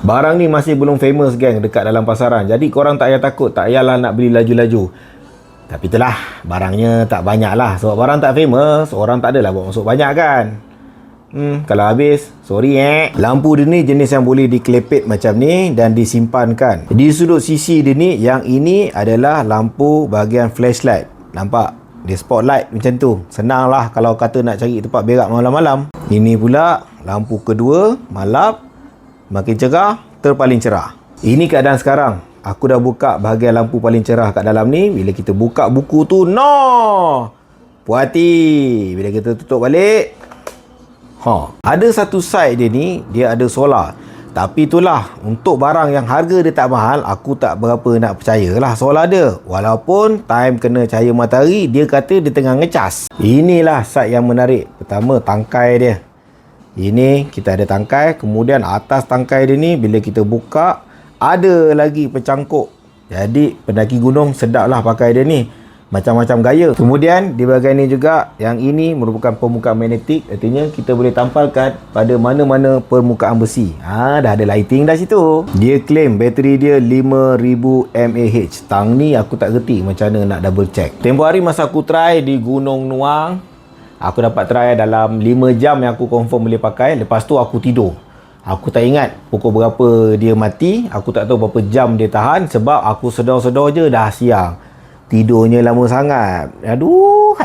Barang ni masih belum famous geng dekat dalam pasaran. Jadi korang tak payah takut, tak payahlah nak beli laju-laju. Tapi itulah, barangnya tak banyak lah. Sebab barang tak famous, orang tak adalah buat masuk banyak kan. Kalau habis, sorry Lampu dia ni jenis yang boleh dikelepit macam ni dan disimpankan. Di sudut sisi dia ni, yang ini adalah lampu bahagian flashlight. Nampak? Dia spotlight macam tu. Senang lah kalau kata nak cari tempat berak malam-malam. Ini pula lampu kedua, malap. Makin cerah, terpaling cerah. Ini keadaan sekarang. Aku dah buka bahagian lampu paling cerah kat dalam ni. Bila kita buka buku tu, no! Puas hati. Bila kita tutup balik, ada satu side dia ni, dia ada solar. Tapi itulah, untuk barang yang harga dia tak mahal, aku tak berapa nak percayalah solar dia. Walaupun time kena cahaya matahari, dia kata dia tengah ngecas. Inilah side yang menarik. Pertama, tangkai dia. Ini kita ada tangkai. Kemudian atas tangkai dia ni, bila kita buka, ada lagi pencangkuk. Jadi pendaki gunung sedap lah pakai dia ni. Macam-macam gaya. Kemudian di bahagian ni juga, yang ini merupakan permukaan magnetik. Artinya kita boleh tampalkan pada mana-mana permukaan besi. Dah ada lighting dah situ. Dia claim bateri dia 5000 mAh. Tang ni aku tak reti macam mana nak double check. Tempoh hari masa aku try di Gunung Nuang, aku dapat try dalam 5 jam yang aku confirm boleh pakai. Lepas tu aku tidur. Aku tak ingat pukul berapa dia mati. Aku tak tahu berapa jam dia tahan. Sebab aku sedar-sedar je dah siang. Tidurnya lama sangat. Aduh,